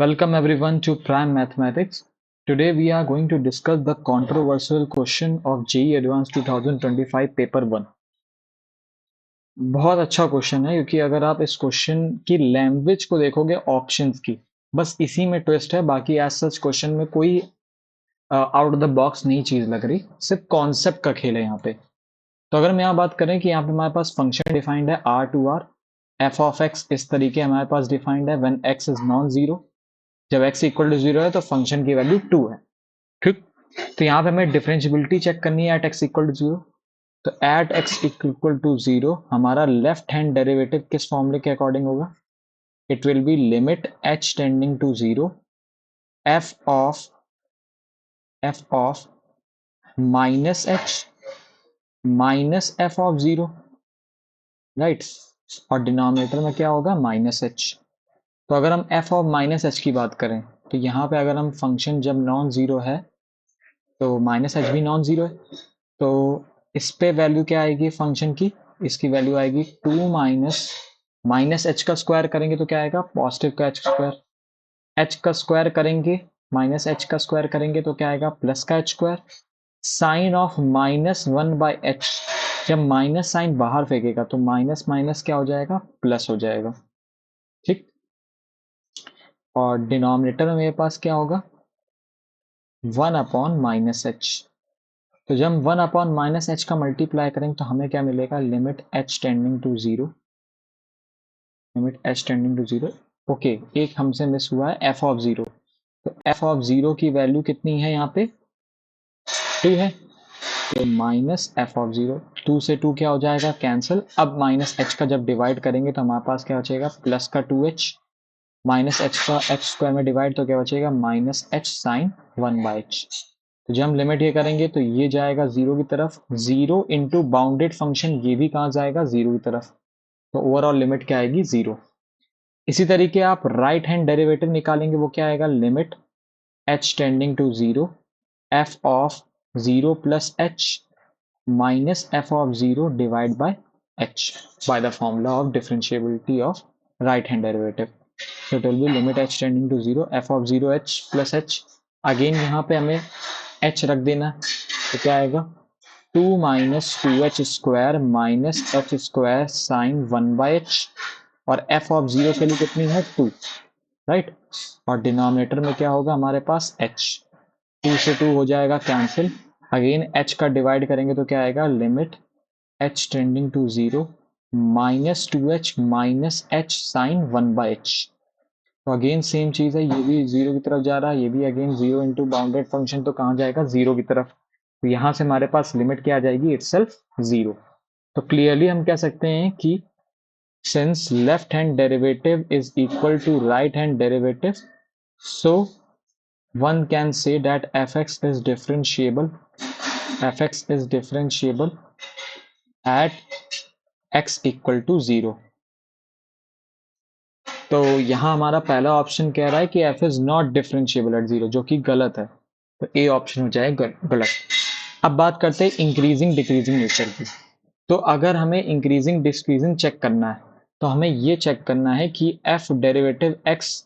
Welcome everyone to Prime Mathematics. Today we are going to discuss the controversial question of JEE Advanced 2025 paper 1। बहुत अच्छा question है क्योंकि अगर आप इस क्वेश्चन की लैंग्वेज को देखोगे ऑप्शंस की, बस इसी में ट्विस्ट है। बाकी एज सच क्वेश्चन में कोई आउट ऑफ द बॉक्स नई चीज लग रही, सिर्फ कॉन्सेप्ट का खेल है यहाँ पे। तो अगर हम यहाँ बात करें कि यहाँ पे हमारे पास फंक्शन डिफाइंड है R to R, f of x इस तरीके हमारे पास डिफाइंड है when x is non zero. जब x इक्वल टू जीरो है तो फंक्शन की वैल्यू 2 है। ठीक, तो यहाँ पे हमें डिफरेंशियबिलिटी चेक करनी है at x equal to zero. तो at x equal to zero हमारा लेफ्ट हैंड डेरिवेटिव किस फॉर्मूले के अकॉर्डिंग होगा? It will be limit h tending to zero f of minus h minus f of zero, right. और denominator में क्या होगा? Minus h। तो अगर हम f ऑफ माइनस h की बात करें तो यहाँ पे अगर हम फंक्शन जब नॉन जीरो है तो माइनस h भी नॉन जीरो है, तो इस पे वैल्यू क्या आएगी फंक्शन की? इसकी वैल्यू आएगी 2 माइनस h का स्क्वायर करेंगे तो क्या आएगा? पॉजिटिव का h स्क्वायर। h का स्क्वायर करेंगे, माइनस h का स्क्वायर करेंगे तो क्या आएगा? प्लस का h square. Sine of minus 1/h, जब माइनस साइन बाहर फेंकेगा तो माइनस माइनस क्या हो जाएगा? प्लस हो जाएगा। ठीक, और डिनोमिनेटर में मेरे पास क्या होगा? 1/-h। तो जब हम 1/-h का मल्टीप्लाई करेंगे तो हमें क्या मिलेगा? Limit h tending to zero, limit h tending to zero. Okay, एक हमसे मिस हुआ है f ऑफ जीरो। तो f ऑफ जीरो की वैल्यू कितनी है? यहाँ पे 2 है, तो माइनस f ऑफ जीरो। 2 से 2 क्या हो जाएगा? कैंसिल। अब माइनस h का जब डिवाइड करेंगे तो हमारे पास क्या बचेगा? प्लस का 2h, माइनस h का h स्क्वायर में डिवाइड तो क्या बचेगा? Minus h sine 1/h। तो जब हम लिमिट ये करेंगे तो ये जाएगा जीरो की तरफ, जीरो इंटू बाउंडेड फंक्शन ये भी कहाँ जाएगा? जीरो की तरफ। तो ओवरऑल लिमिट क्या आएगी? जीरो। इसी तरीके आप राइट हैंड डेरिवेटिव निकालेंगे, वो क्या आएगा? Limit h tending to zero f of zero plus h minus f of zero divide by h by the formula of differentiability of right hand derivative. So it will be limit h tending to zero f of zero h plus h. Again यहाँ पे हमें h रख देना, तो क्या आएगा? 2 minus 2h square minus h square sign 1/h, और f of zero के लिए कितनी है? 2, राइट। और डिनोमिनेटर में क्या होगा हमारे पास? h। 2 से 2 हो जाएगा कैंसिल। अगेन h का डिवाइड करेंगे तो क्या आएगा? Limit h tending to zero minus 2h minus h sine 1/h। तो अगेन सेम चीज है, ये भी जीरो की तरफ जा रहा है, ये भी again zero into bounded function तो कहाँ जाएगा? जीरो की तरफ। तो यहाँ से हमारे पास लिमिट क्या आ जाएगी? Itself zero. तो क्लियरली हम कह सकते हैं कि since left hand derivative is equal to right hand derivative, so one can say that fx is differentiable at x equal to 0। तो यहाँ हमारा पहला ऑप्शन कह रहा है कि f is not differentiable eight zero, जो कि गलत है। तो ए ऑप्शन हो जाएगा गलत। अब बात करते हैं इंक्रीजिंग डिक्रीजिंग नेचर की। तो अगर हमें इंक्रीजिंग डिक्रीजिंग चेक करना है तो हमें ये चेक करना है कि f डेरिवेटिव x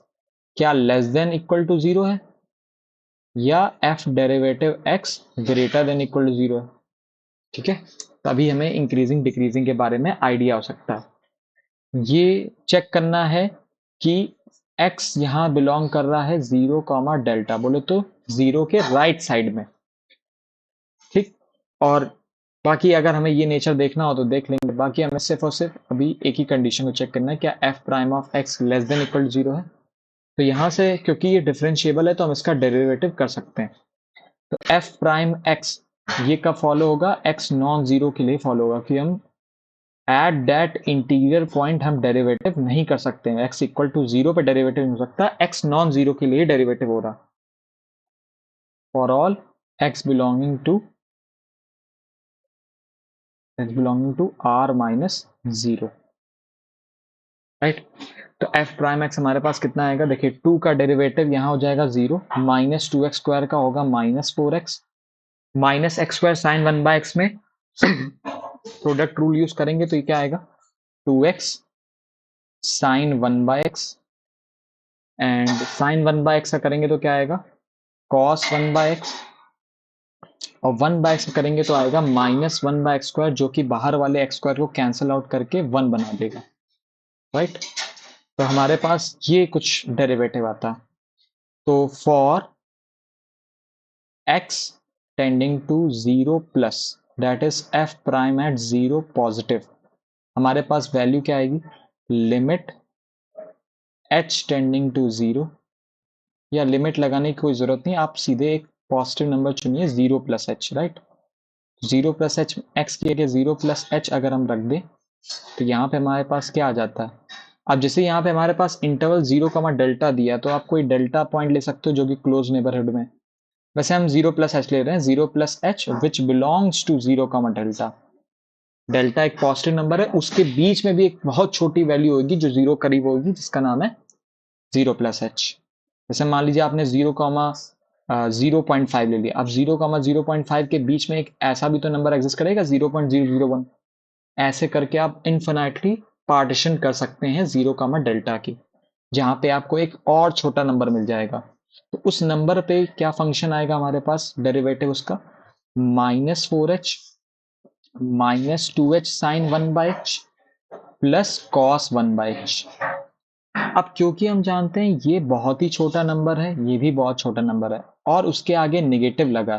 क्या less than equal to zero है या f derivative x greater than equal to zero है। ठीक है, तभी हमें इंक्रीजिंग डिक्रीजिंग के बारे में आइडिया हो सकता है। ये चेक करना है कि x यहाँ बिलोंग कर रहा है जीरो कॉमा डेल्टा, बोले तो जीरो के राइट साइड में। ठीक, और बाकी अगर हमें ये नेचर देखना हो तो देख लेंगे। बाकी हमें सिर्फ और सिर्फ अभी एक ही कंडीशन को चेक करना है, क्या f prime of x less than equal to zero है। तो यहाँ से क्योंकि ये डिफरेंशिएबल है तो हम इसका डेरिवेटिव कर सकते हैं। तो f प्राइम x ये कब फॉलो होगा? x नॉन जीरो के लिए फॉलो होगा, कि हम एट दैट इंटीरियर पॉइंट हम डेरिवेटिव नहीं कर सकते हैं। x इक्वल टू जीरो पे डेरिवेटिव नहीं हो सकता, x नॉन जीरो के लिए डेरिवेटिव हो रहा। For all x belonging to r minus zero, right. तो f प्राइम x हमारे पास कितना आएगा? देखिए 2 का डेरिवेटिव यहाँ हो जाएगा जीरो, माइनस 2x स्क्वायर का होगा minus 4x, minus x square sine 1/x में प्रोडक्ट रूल यूज करेंगे तो ये क्या आएगा? 2x sign 1/x and sign 1/x का करेंगे तो क्या आएगा, cos 1/x, और 1/x का करेंगे तो आएगा -1/x², जो कि बाहर वाले x² को कैंसिल आउट करके 1 बना देगा, राइट। तो हमारे पास ये कुछ डेरिवेटिव आता है। तो for x tending to 0 plus, that is f prime at 0 positive, हमारे पास वैल्यू क्या आएगी, लिमिट h टेंडिंग टू 0, या लिमिट लगाने की कोई जरूरत नहीं, आप सीधे एक पॉजिटिव नंबर चुनिए 0 plus H, right. 0 plus H, x की जगह 0 प्लस एच अगर हम रख दें तो यहाँ पे हमारे पास क्या आ जाता है। अब जैसे यहाँ पे हमारे पास इंटरवल 0 कमा डेल्टा दिया है, तो आप कोई डेल्टा पॉइंट ले सकते हो जो कि क्लोज नेबरहुड में, वैसे हम 0 प्लस एच ले रहे हैं, 0 plus h which belongs to 0 comma delta. Delta एक पॉजिटिव नंबर है, उसके बीच में भी एक बहुत छोटी वैल्यू होगी जो 0 करीब होगी, जिसका नाम है 0 प्लस एच। जैसे मान लीजिए आपने 0,5 ले लिया, अब 0,0.5 के बीच में एक ऐसा भी तो नंबर एग्जिस्ट करेगा 0.001, ऐसे करके आप इन्फिनाइटली पार्टीशन कर सकते हैं 0 कामा डेल्टा की, जहां पे आपको एक और छोटा नंबर मिल जाएगा। तो उस नंबर पे क्या फंक्शन आएगा हमारे पास, डेरिवेटिव उसका -4h -2h sign 1/h plus cos 1/h। अब क्योंकि हम जानते हैं ये बहुत ही छोटा नंबर है, ये भी बहुत छोटा नंबर है, और उसके आगे नेगेटिव लगा,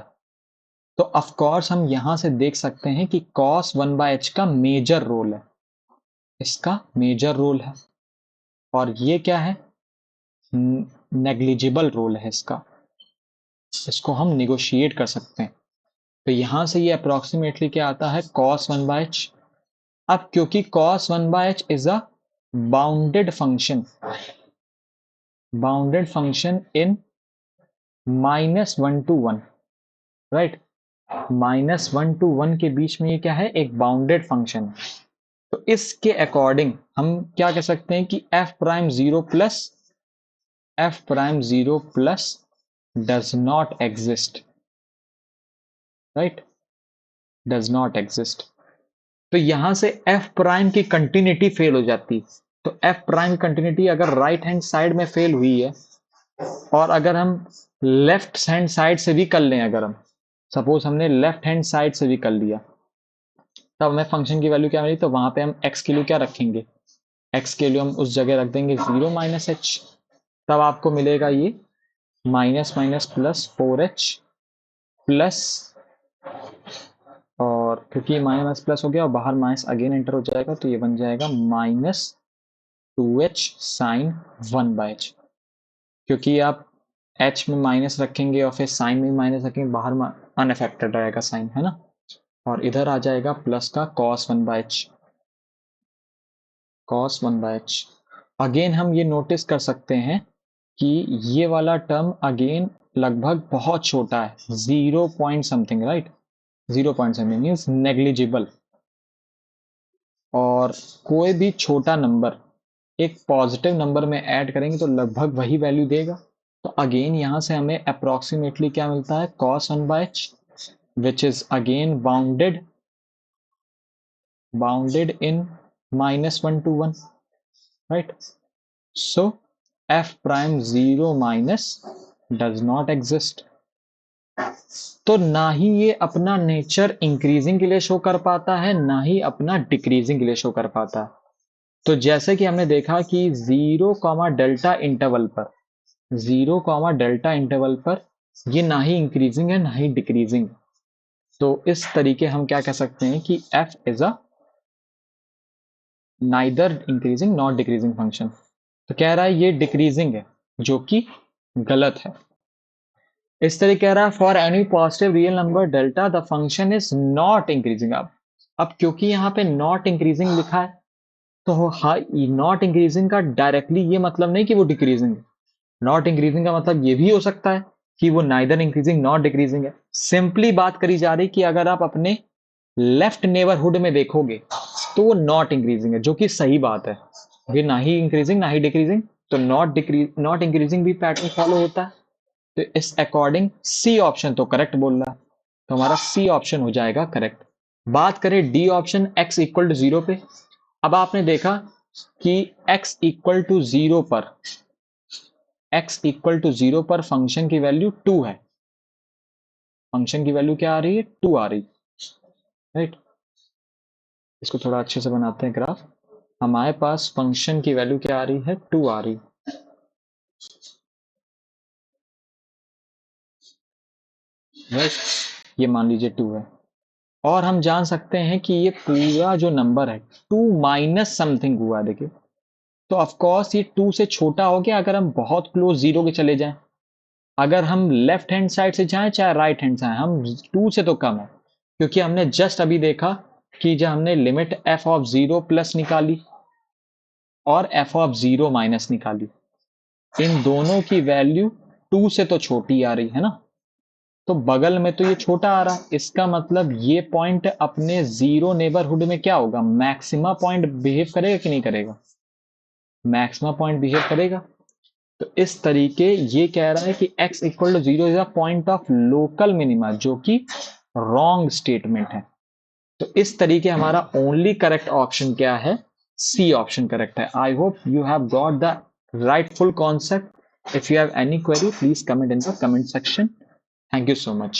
तो ऑफ कोर्स हम यहां से देख सकते हैं कि cos 1/h का मेजर रोल है, इसका मेजर रोल है, और ये क्या है, नेग्लिजिबल रोल है इसका, इसको हम निगोशिएट कर सकते हैं। तो यहां से ये अप्रोक्सीमेटली क्या आता है, cos 1/h। अब क्योंकि cos 1/h is a bounded function, bounded function in -1 to 1, right, -1 to 1 के बीच में ये क्या है, एक बाउंडेड फंक्शन। तो इसके अकॉर्डिंग हम क्या कह सकते हैं कि f prime 0 plus does not exist, right, does not exist. तो यहां से f प्राइम की कंटिन्यूटी फेल हो जाती, तो f प्राइम कंटिन्यूटी अगर राइट हैंड साइड में फेल हुई है, और अगर हम लेफ्ट हैंड साइड से भी कर लें, अगर हम सपोज हमने लेफ्ट हैंड साइड से भी कर लिया, तब हमें फंक्शन की वैल्यू क्या मिली, तो वहां पे हम x के लिए क्या रखेंगे, x के लिए हम उस जगह रख देंगे 0 माइनस एच, तब आपको मिलेगा ये minus minus plus 4h plus, और क्योंकि माइनस प्लस हो गया और बाहर माइनस अगेन एंटर हो जाएगा, तो ये बन जाएगा -2h साइन 1/h, क्योंकि आप h में माइनस रखेंगे और फिर साइन में माइनस रखेंगे, बाहर अनअफेक्टेड रहेगा साइन, है ना, और इधर आ जाएगा प्लस का cos 1/h, cos 1/h। Again हम ये नोटिस कर सकते हैं कि ये वाला टर्म अगेन लगभग बहुत छोटा है, 0 point something, right, 0 point something means negligible, और कोई भी छोटा नंबर एक पॉजिटिव नंबर में ऐड करेंगे तो लगभग वही वैल्यू देगा। तो अगेन यहां से हमें अप्रोक्सीमेटली क्या मिलता है, cos 1/h which is again bounded in -1 to 1, right, so f prime 0 minus does not exist। तो ना ही ये अपना नेचर इंक्रीजिंग के लिए शो कर पाता है, ना ही अपना डिक्रीजिंग के लिए शो कर पाता है। तो जैसे कि हमने देखा कि 0 कॉमा डेल्टा इंटरवल पर, 0 कॉमा डेल्टा इंटरवल पर ये ना ही इंक्रीजिंग है ना ही डिक्रीजिंग। तो इस तरीके हम क्या कह सकते हैं कि f is a neither increasing not decreasing function. तो कह रहा है ये डिक्रीजिंग है, जो कि गलत है। इस तरह कह रहा है for any positive real number delta the function is not increasing. अब क्योंकि यहाँ पे नॉट इंक्रीजिंग लिखा है, तो हाँ, नॉट इंक्रीजिंग का डायरेक्टली ये मतलब नहीं कि वो डिक्रीजिंग है। नॉट इंक्रीजिंग का मतलब ये भी हो सकता है कि वो नाइदर इंक्रीजिंग नॉट डिक्रीजिंग है। सिंपली बात करी जा रही कि अगर आप अपने लेफ्ट नेबरहुड में देखोगे तो वो नॉट इंक्रीजिंग है, जो कि सही बात है, ये ना ही इंक्रीजिंग ना ही डिक्रीजिंग, तो नॉट इंक्रीजिंग भी पैटर्न फॉलो होता है। तो इस अकॉर्डिंग सी ऑप्शन तो करेक्ट बोल रहा है, तो हमारा सी ऑप्शन हो जाएगा करेक्ट। बात करें D option x equal to 0 पे, अब आपने देखा कि x इक्वल टू 0 पर x इक्वल टू 0 पर फंक्शन की वैल्यू 2 है, फंक्शन की वैल्यू क्या आ रही है, 2 आ रही, राइट। इसको थोड़ा अच्छे से बनाते हैं ग्राफ। हमारे पास फंक्शन की वैल्यू क्या आ रही है, 2 आ रही, राइट। ये मान लीजिए 2 है, और हम जान सकते हैं कि ये पूरा जो नंबर है 2 माइनस समथिंग हुआ है, देखिए। तो ऑफकोर्स ये 2 से छोटा हो गया अगर हम बहुत क्लोज जीरो के चले जाएं। अगर हम लेफ्ट हैंड साइड से जाएं चाहे राइट हैंड से आए, हम 2 से तो कम है, क्योंकि हमने जस्ट अभी देखा कि जब हमने लिमिट एफ ऑफ 0 प्लस निकाली और एफ ऑफ 0 माइनस निकाली, इन दोनों की वैल्यू 2 से तो छोटी आ रही है ना, तो बगल में तो ये छोटा आ रहा, इसका मतलब ये पॉइंट अपने जीरो नेबरहुड में क्या होगा, मैक्सिमा पॉइंट बिहेव करेगा कि नहीं करेगा, मैक्सिमा पॉइंट बिहेव करेगा। तो इस तरीके ये कह रहा है कि x equal to 0 is a point of local minima, जो कि रॉन्ग स्टेटमेंट है। तो इस तरीके हमारा ओनली करेक्ट ऑप्शन क्या है, सी ऑप्शन करेक्ट है। I hope you have got the rightful concept. If you have any query, please comment in the comment section. Thank you so much.